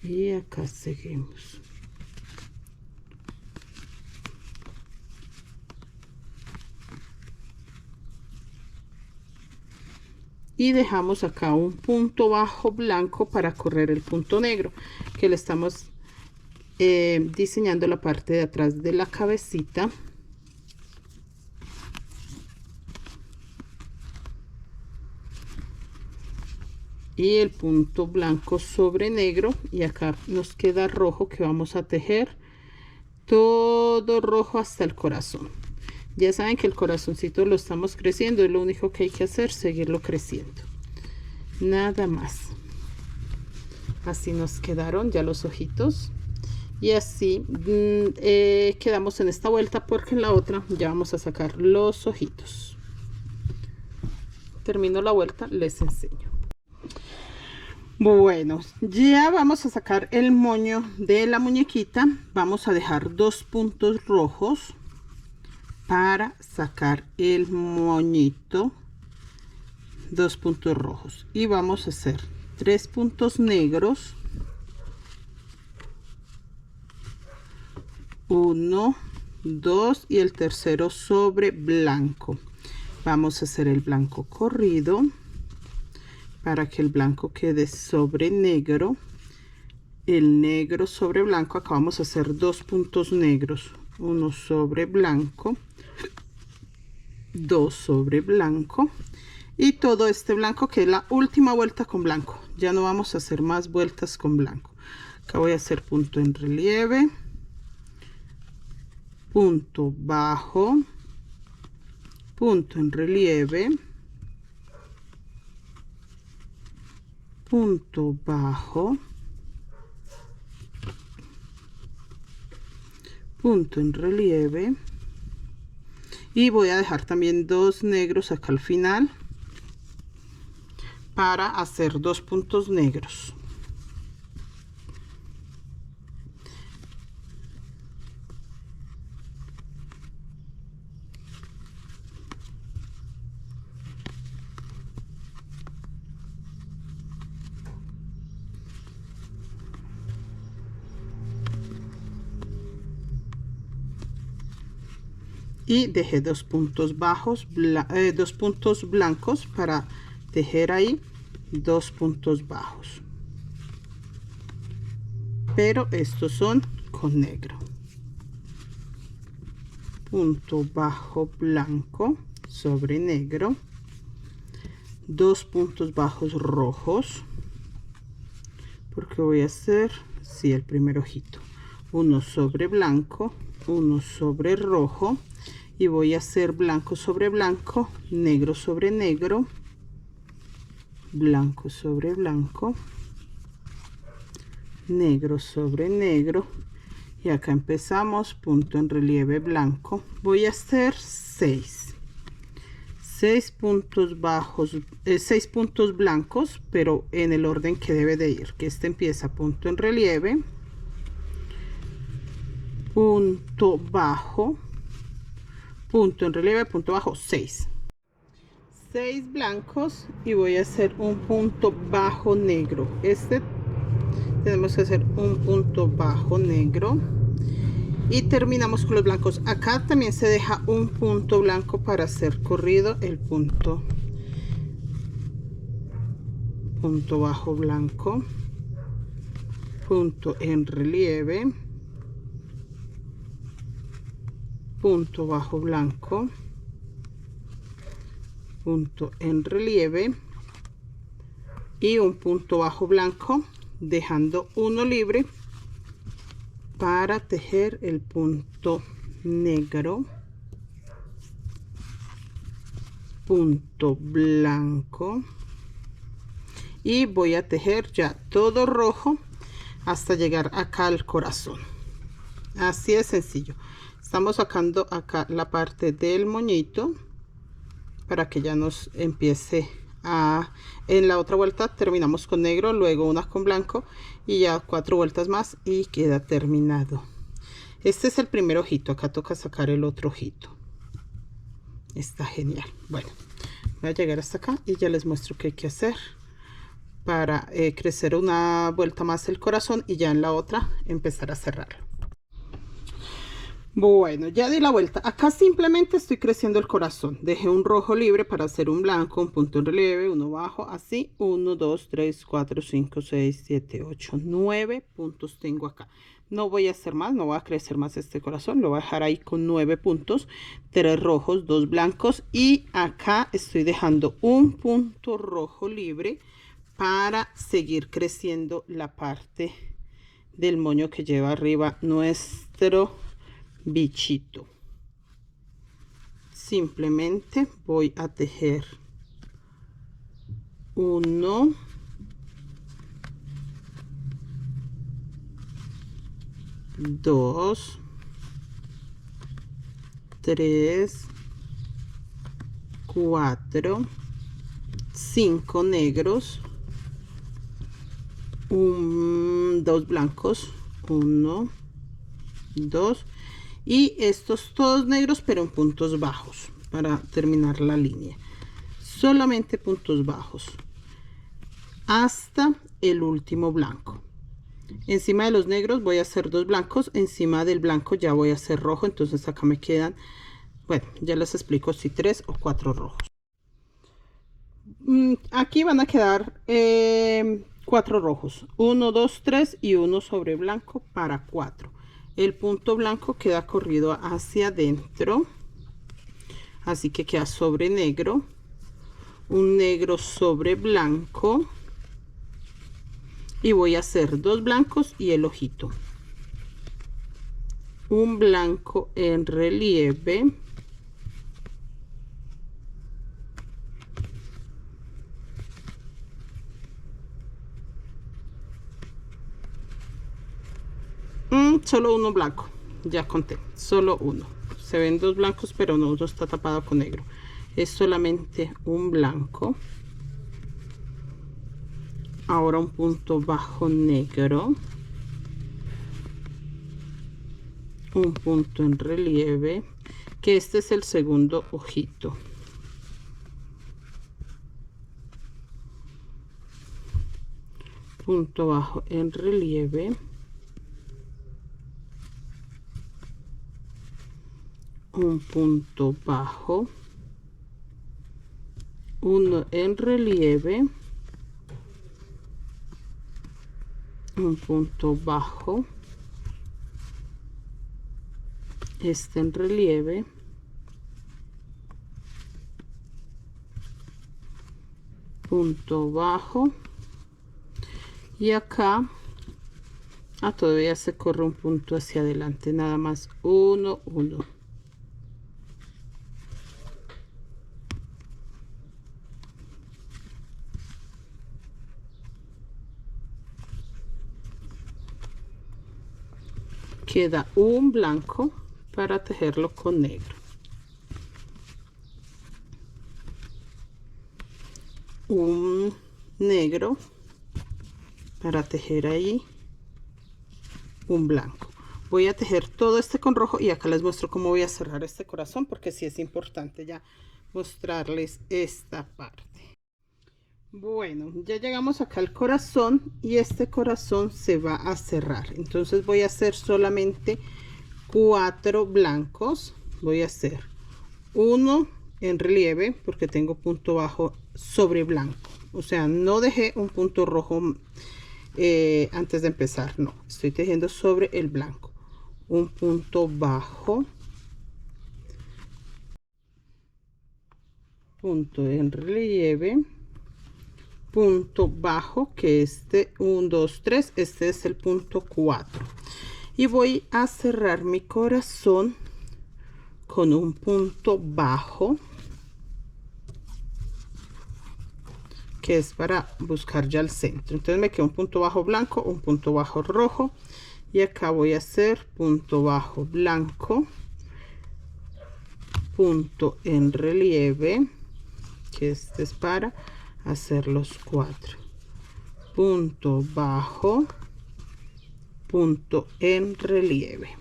Y acá seguimos. Y dejamos acá un punto bajo blanco para correr el punto negro, que le estamos diseñando la parte de atrás de la cabecita. Y el punto blanco sobre negro, y acá nos queda rojo, que vamos a tejer todo rojo hasta el corazón. Ya saben que el corazoncito lo estamos creciendo, es lo único que hay que hacer, seguirlo creciendo, nada más. Así nos quedaron ya los ojitos, y así quedamos en esta vuelta, porque en la otra ya vamos a sacar los ojitos. Termino la vuelta, les enseño. Bueno, ya vamos a sacar el moño de la muñequita. Vamos a dejar 2 puntos rojos para sacar el moñito, 2 puntos rojos, y vamos a hacer 3 puntos negros, 1, 2, y el tercero sobre blanco. Vamos a hacer el blanco corrido para que el blanco quede sobre negro, el negro sobre blanco. Acá vamos a hacer 2 puntos negros, 1 sobre blanco, 2 sobre blanco, y todo este blanco, que es la última vuelta con blanco. Ya no vamos a hacer más vueltas con blanco. Acá voy a hacer punto en relieve, punto bajo, punto en relieve, punto bajo, punto en relieve, y voy a dejar también 2 negros acá al final para hacer 2 puntos negros. Y dejé 2 puntos bajos, 2 puntos blancos para tejer ahí 2 puntos bajos. pero estos son con negro. Punto bajo blanco sobre negro, 2 puntos bajos rojos, porque voy a hacer el primer ojito, uno sobre blanco, uno sobre rojo, y voy a hacer blanco sobre blanco, negro sobre negro, blanco sobre blanco, negro sobre negro, y acá empezamos punto en relieve blanco. Voy a hacer 6 puntos bajos, 6 puntos blancos, pero en el orden que debe de ir, que este empieza punto en relieve, punto bajo, punto en relieve, punto bajo, 6 blancos, y voy a hacer un punto bajo negro. Tenemos que hacer un punto bajo negro y terminamos con los blancos. Acá también se deja un punto blanco para hacer corrido el punto bajo blanco, punto en relieve, punto bajo blanco, punto en relieve y un punto bajo blanco, dejando uno libre para tejer el punto negro, punto blanco, y voy a tejer ya todo rojo hasta llegar acá al corazón. Así de sencillo. Estamos sacando acá la parte del moñito para que ya nos empiece a... En la otra vuelta terminamos con negro, luego una con blanco y ya 4 vueltas más y queda terminado. Este es el primer ojito. Acá toca sacar el otro ojito. Está genial. Bueno, voy a llegar hasta acá y ya les muestro qué hay que hacer para crecer una vuelta más el corazón y ya en la otra empezar a cerrarlo. Bueno, ya di la vuelta. Acá simplemente estoy creciendo el corazón. Dejé un rojo libre para hacer un blanco, un punto en relieve, uno bajo, así. 1, 2, 3, 4, 5, 6, 7, 8, 9 puntos tengo acá. No voy a hacer más, no voy a crecer más este corazón. Lo voy a dejar ahí con 9 puntos. 3 rojos, 2 blancos. Y acá estoy dejando un punto rojo libre para seguir creciendo la parte del moño que lleva arriba nuestro bichito. Simplemente voy a tejer 1, 2, 3, 4, 5 negros, 2 blancos, 1, 2, y estos todos negros pero en puntos bajos para terminar la línea. Solamente puntos bajos hasta el último blanco. Encima de los negros voy a hacer 2 blancos, encima del blanco ya voy a hacer rojo, entonces acá me quedan, bueno, ya les explico si 3 o 4 rojos. Aquí van a quedar 4 rojos, 1, 2, 3 y 1 sobre blanco para 4. El punto blanco queda corrido hacia adentro, así que queda sobre negro, un negro sobre blanco, y voy a hacer 2 blancos y el ojito, un blanco en relieve, solo uno blanco, ya conté, solo uno. Se ven 2 blancos pero no, uno está tapado con negro, es solamente un blanco. Ahora un punto bajo negro, un punto en relieve, que este es el segundo ojito, punto bajo en relieve, un punto bajo, uno en relieve, un punto bajo, este en relieve, punto bajo, y acá todavía se corre un punto hacia adelante, nada más 1 1. Queda un blanco para tejerlo con negro, un negro para tejer ahí un blanco. Voy a tejer todo este con rojo y acá les muestro cómo voy a cerrar este corazón, porque sí es importante ya mostrarles esta parte. Bueno, ya llegamos acá al corazón y este corazón se va a cerrar. Entonces voy a hacer solamente 4 blancos. Voy a hacer uno en relieve porque tengo punto bajo sobre blanco, o sea, no dejé un punto rojo antes de empezar, no, estoy tejiendo sobre el blanco, un punto bajo, punto en relieve, punto bajo, que este 1 2 3, este es el punto 4, y voy a cerrar mi corazón con un punto bajo, que es para buscar ya el centro. Entonces me queda un punto bajo blanco, un punto bajo rojo, y acá voy a hacer punto bajo blanco, punto en relieve, que este es para hacer los 4, punto bajo, punto en relieve,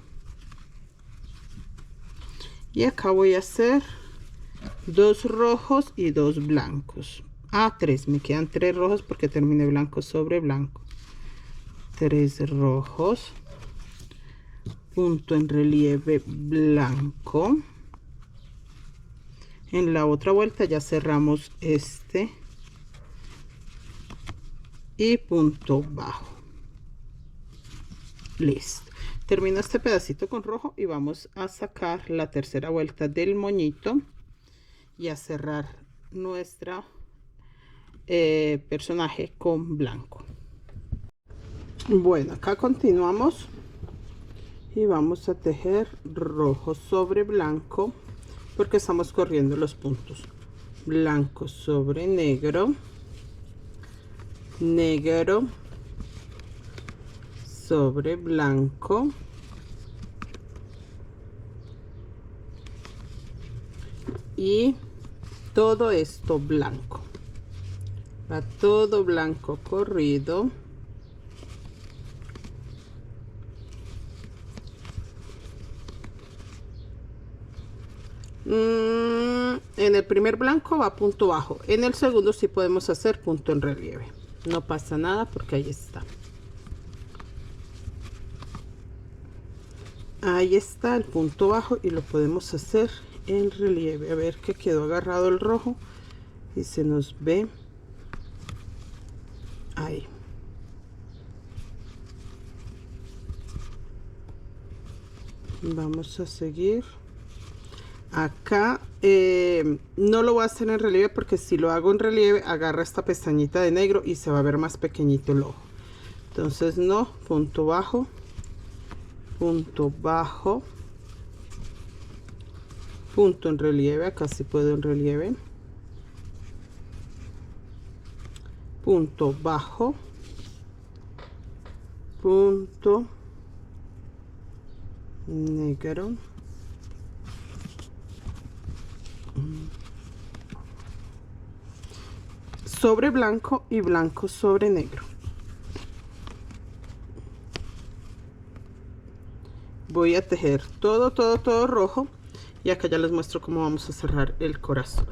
y acá voy a hacer 2 rojos y 2 blancos. 3, me quedan 3 rojos porque terminé blanco sobre blanco, 3 rojos, punto en relieve blanco. En la otra vuelta ya cerramos este y punto bajo. Listo, termino este pedacito con rojo y vamos a sacar la tercera vuelta del moñito y a cerrar nuestra personaje con blanco. Bueno, acá continuamos y vamos a tejer rojo sobre blanco porque estamos corriendo los puntos, blanco sobre negro, negro sobre blanco, y todo esto blanco, va todo blanco corrido. En el primer blanco va punto bajo, en el segundo sí podemos hacer punto en relieve, no pasa nada porque ahí está. Ahí está el punto bajo y lo podemos hacer en relieve. A ver que quedó agarrado el rojo y se nos ve ahí. Vamos a seguir acá. No lo voy a hacer en relieve porque si lo hago en relieve agarra esta pestañita de negro y se va a ver más pequeñito el ojo. Entonces no, punto bajo, punto bajo, punto en relieve, acá sí puedo en relieve, punto bajo, punto negro, sobre blanco y blanco sobre negro. Voy a tejer todo rojo y acá ya les muestro cómo vamos a cerrar el corazón.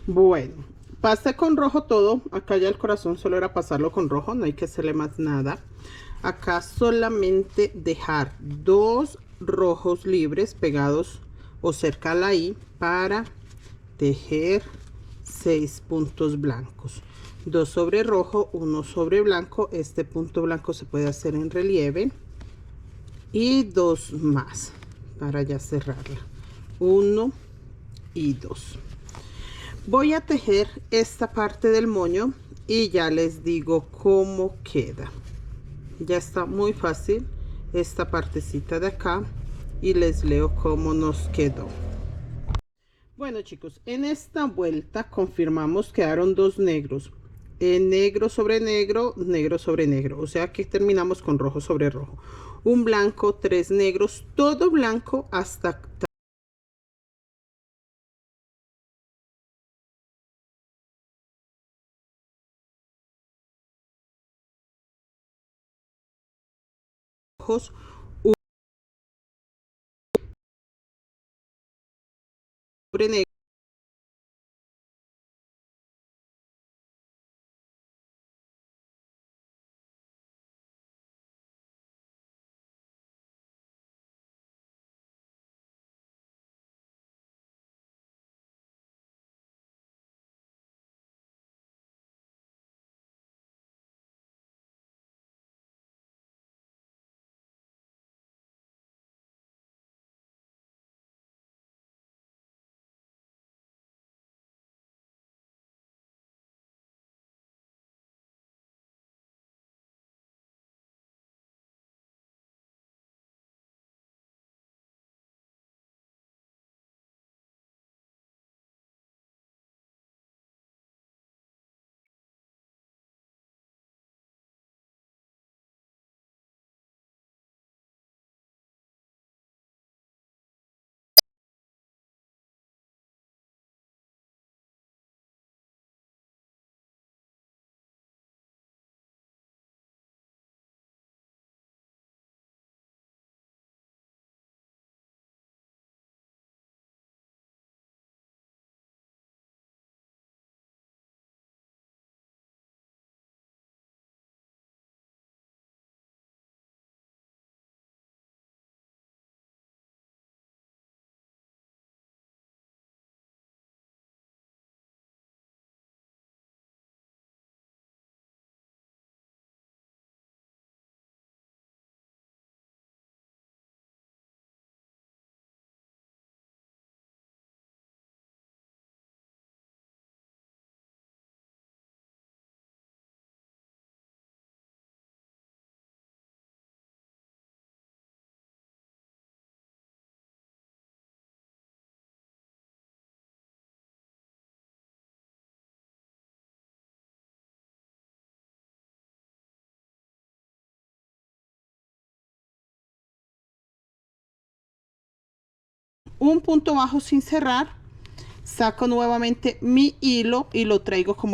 Bueno, pasé con rojo todo, acá ya el corazón solo era pasarlo con rojo, no hay que hacerle más nada. Acá solamente dejar 2 rojos libres pegados o cerca a la I para tejer 6 puntos blancos. 2 sobre rojo, 1 sobre blanco. Este punto blanco se puede hacer en relieve, y 2 más para ya cerrarla. 1 y 2. Voy a tejer esta parte del moño y ya les digo cómo queda. Ya está muy fácil esta partecita de acá, y les leo cómo nos quedó. Bueno, chicos, en esta vuelta confirmamos quedaron 2 negros, negro sobre negro, negro sobre negro, o sea que terminamos con rojo sobre rojo, un blanco, 3 negros, todo blanco hasta rojos, sobre negro, un punto bajo sin cerrar, saco nuevamente mi hilo y lo traigo como